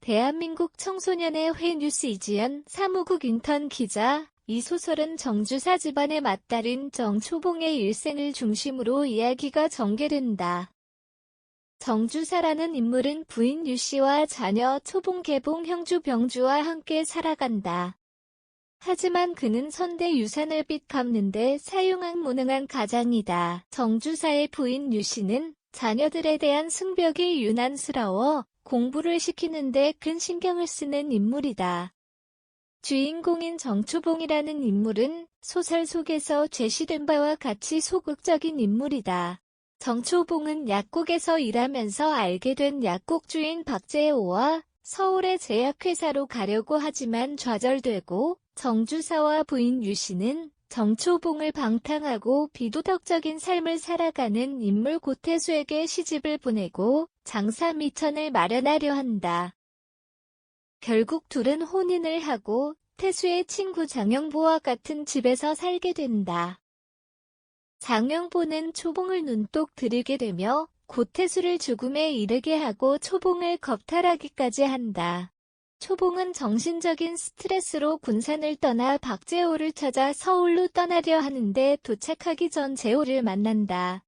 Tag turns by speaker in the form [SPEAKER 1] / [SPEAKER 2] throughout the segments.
[SPEAKER 1] 대한민국 청소년의 회 뉴스 이지연 사무국 인턴 기자. 이 소설은 정주사 집안에 맞달인 정초봉의 일생을 중심으로 이야기가 전개된다. 정주사라는 인물은 부인 유씨와 자녀 초봉 개봉 형주 병주와 함께 살아간다. 하지만 그는 선대 유산을 빚 갚는데 사용한 무능한 가장이다. 정주사의 부인 유씨는 자녀들에 대한 승벽이 유난스러워 공부를 시키는데 큰 신경을 쓰는 인물이다. 주인공인 정초봉이라는 인물은 소설 속에서 제시된 바와 같이 소극적인 인물이다. 정초봉은 약국에서 일하면서 알게 된 약국 주인 박재호와 서울의 제약회사로 가려고 하지만 좌절되고 정주사와 부인 유씨는 정초봉을 방탕하고 비도덕적인 삶을 살아가는 인물 고태수에게 시집을 보내고 장사 미천을 마련하려 한다. 결국 둘은 혼인을 하고 태수의 친구 장영보와 같은 집에서 살게 된다. 장영보는 초봉을 눈독 들이게 되며 고태수를 죽음에 이르게 하고 초봉을 겁탈하기까지 한다. 초봉은 정신적인 스트레스로 군산을 떠나 박재호를 찾아 서울로 떠나려 하는데 도착하기 전 재호를 만난다.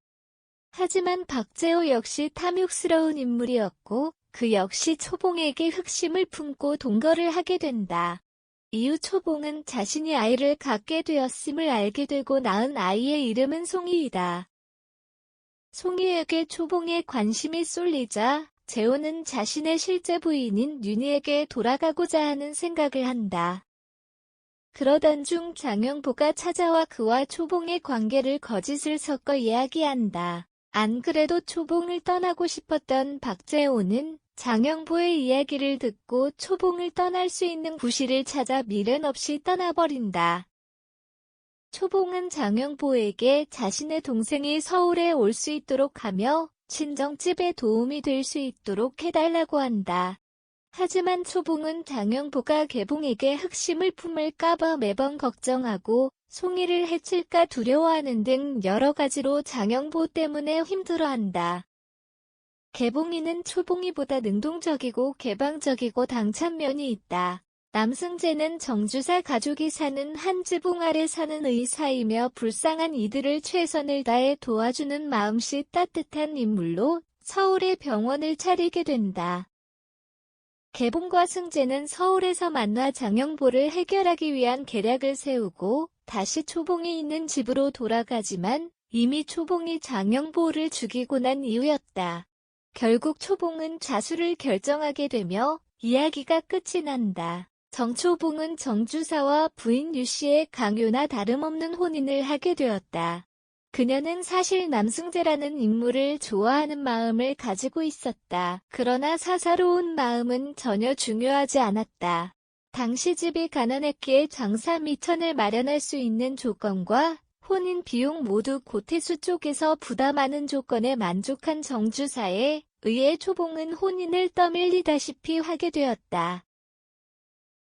[SPEAKER 1] 하지만 박재호 역시 탐욕스러운 인물이었고 그 역시 초봉에게 흑심을 품고 동거를 하게 된다. 이후 초봉은 자신이 아이를 갖게 되었음을 알게 되고 낳은 아이의 이름은 송이이다. 송이에게 초봉의 관심이 쏠리자 재호는 자신의 실제 부인인 윤희에게 돌아가고자 하는 생각을 한다. 그러던 중 장영보가 찾아와 그와 초봉의 관계를 거짓을 섞어 이야기한다. 안 그래도 초봉을 떠나고 싶었던 박재호는 장영보의 이야기를 듣고 초봉을 떠날 수 있는 구실을 찾아 미련 없이 떠나버린다. 초봉은 장영보에게 자신의 동생이 서울에 올 수 있도록 하며 친정집에 도움이 될 수 있도록 해달라고 한다. 하지만 초봉은 장영보가 개봉에게 흑심을 품을까 봐 매번 걱정하고 송이를 해칠까 두려워하는 등 여러 가지로 장영보 때문에 힘들어한다. 개봉이는 초봉이보다 능동적이고 개방적이고 당찬 면이 있다. 남승재는 정주사 가족이 사는 한 지붕 아래 사는 의사이며 불쌍한 이들을 최선을 다해 도와주는 마음씨 따뜻한 인물로 서울에 병원을 차리게 된다. 개봉과 승재는 서울에서 만나 장영보를 해결하기 위한 계략을 세우고 다시 초봉이 있는 집으로 돌아가지만 이미 초봉이 장영보를 죽이고 난 이후였다. 결국 초봉은 자수를 결정하게 되며 이야기가 끝이 난다. 정초봉은 정주사와 부인 유씨의 강요나 다름없는 혼인을 하게 되었다. 그녀는 사실 남승재라는 인물을 좋아하는 마음을 가지고 있었다. 그러나 사사로운 마음은 전혀 중요하지 않았다. 당시 집이 가난했기에 장사 미천을 마련할 수 있는 조건과 혼인 비용 모두 고태수 쪽에서 부담하는 조건에 만족한 정주사에 의해 초봉은 혼인을 떠밀리다시피 하게 되었다.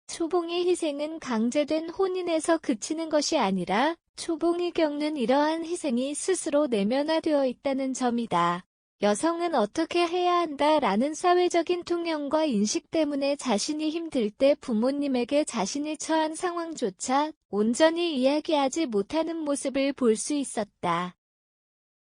[SPEAKER 1] 초봉의 희생은 강제된 혼인에서 그치는 것이 아니라 초봉이 겪는 이러한 희생이 스스로 내면화되어 있다는 점이다. 여성은 어떻게 해야 한다라는 사회적인 통념과 인식 때문에 자신이 힘들 때 부모님에게 자신이 처한 상황조차 온전히 이야기하지 못하는 모습을 볼 수 있었다.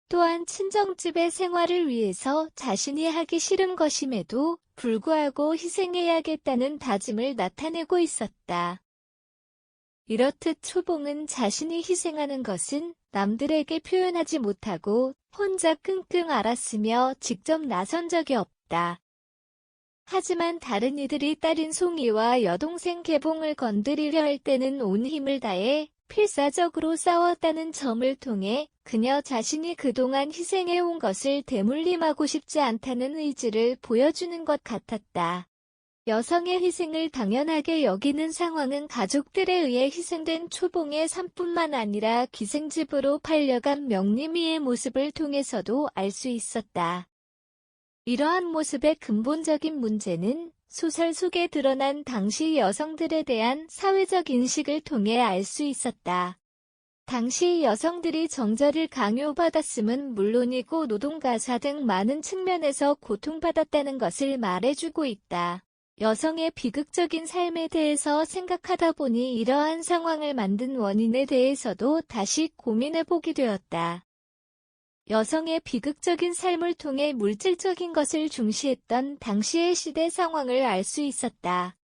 [SPEAKER 1] 또한 친정집의 생활을 위해서 자신이 하기 싫은 것임에도 불구하고 희생해야겠다는 다짐을 나타내고 있었다. 이렇듯 초봉은 자신이 희생하는 것은 남들에게 표현하지 못하고 혼자 끙끙 앓았으며 직접 나선 적이 없다. 하지만 다른 이들이 딸인 송이와 여동생 개봉을 건드리려 할 때는 온 힘을 다해 필사적으로 싸웠다는 점을 통해 그녀 자신이 그동안 희생해온 것을 대물림하고 싶지 않다는 의지를 보여주는 것 같았다. 여성의 희생을 당연하게 여기는 상황은 가족들에 의해 희생된 초봉의 삶뿐만 아니라 기생집으로 팔려간 명림이의 모습을 통해서도 알 수 있었다. 이러한 모습의 근본적인 문제는 소설 속에 드러난 당시 여성들에 대한 사회적 인식을 통해 알 수 있었다. 당시 여성들이 정절을 강요받았음은 물론이고 노동가사 등 많은 측면에서 고통받았다는 것을 말해주고 있다. 여성의 비극적인 삶에 대해서 생각하다 보니 이러한 상황을 만든 원인에 대해서도 다시 고민해보게 되었다. 여성의 비극적인 삶을 통해 물질적인 것을 중시했던 당시의 시대 상황을 알 수 있었다.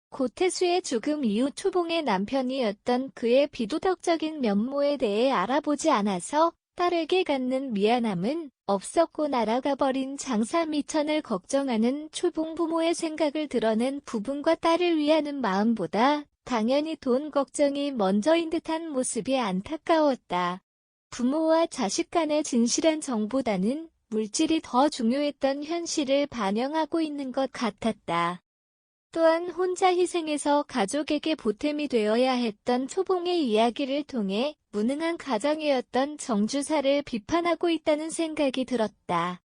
[SPEAKER 1] 고태수의 죽음 이후 초봉의 남편이었던 그의 비도덕적인 면모에 대해 알아보지 않아서 딸에게 갖는 미안함은 없었고 날아가 버린 장사 미천을 걱정하는 초봉 부모의 생각을 드러낸 부분과 딸을 위하는 마음보다 당연히 돈 걱정이 먼저인 듯한 모습이 안타까웠다. 부모와 자식 간의 진실한 정보다는 물질이 더 중요했던 현실을 반영하고 있는 것 같았다. 또한 혼자 희생해서 가족에게 보탬이 되어야 했던 초봉의 이야기를 통해 무능한 가정이었던 정주사를 비판하고 있다는 생각이 들었다.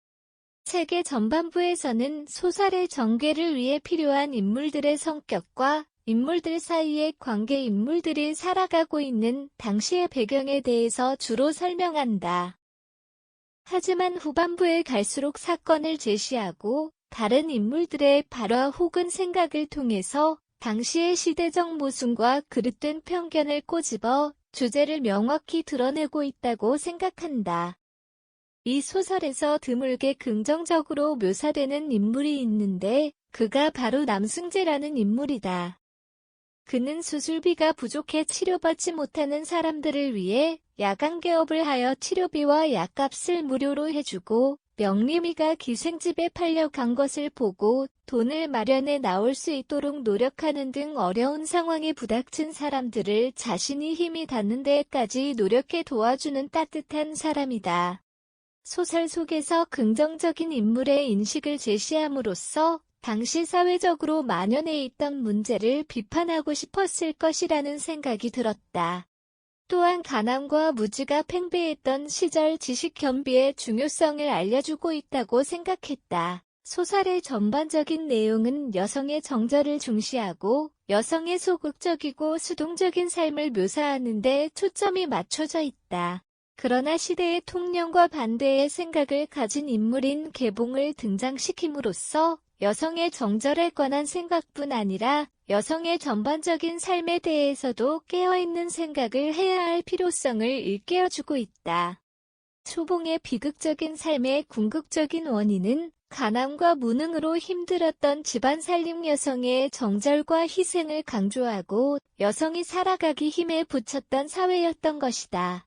[SPEAKER 1] 책의 전반부에서는 소설의 전개를 위해 필요한 인물들의 성격과 인물들 사이의 관계, 인물들이 살아가고 있는 당시의 배경에 대해서 주로 설명한다. 하지만 후반부에 갈수록 사건을 제시하고 다른 인물들의 발화 혹은 생각을 통해서 당시의 시대적 모순과 그릇된 편견을 꼬집어 주제를 명확히 드러내고 있다고 생각한다. 이 소설에서 드물게 긍정적으로 묘사되는 인물이 있는데 그가 바로 남승재라는 인물이다. 그는 수술비가 부족해 치료받지 못하는 사람들을 위해 야간 개업을 하여 치료비와 약값을 무료로 해주고 명림이가 기생집에 팔려간 것을 보고 돈을 마련해 나올 수 있도록 노력하는 등 어려운 상황에 부닥친 사람들을 자신이 힘이 닿는 데까지 노력해 도와주는 따뜻한 사람이다. 소설 속에서 긍정적인 인물의 인식을 제시함으로써 당시 사회적으로 만연해 있던 문제를 비판하고 싶었을 것이라는 생각이 들었다. 또한 가난과 무지가 팽배했던 시절 지식 겸비의 중요성을 알려주고 있다고 생각했다. 소설의 전반적인 내용은 여성의 정절을 중시하고 여성의 소극적이고 수동적인 삶을 묘사하는 데 초점이 맞춰져 있다. 그러나 시대의 통념과 반대의 생각을 가진 인물인 개봉을 등장시킴으로써 여성의 정절에 관한 생각뿐 아니라 여성의 전반적인 삶에 대해서도 깨어있는 생각을 해야 할 필요성을 일깨워주고 있다. 초봉의 비극적인 삶의 궁극적인 원인은 가난과 무능으로 힘들었던 집안 살림 여성의 정절과 희생을 강조하고 여성이 살아가기 힘에 부쳤던 사회였던 것이다.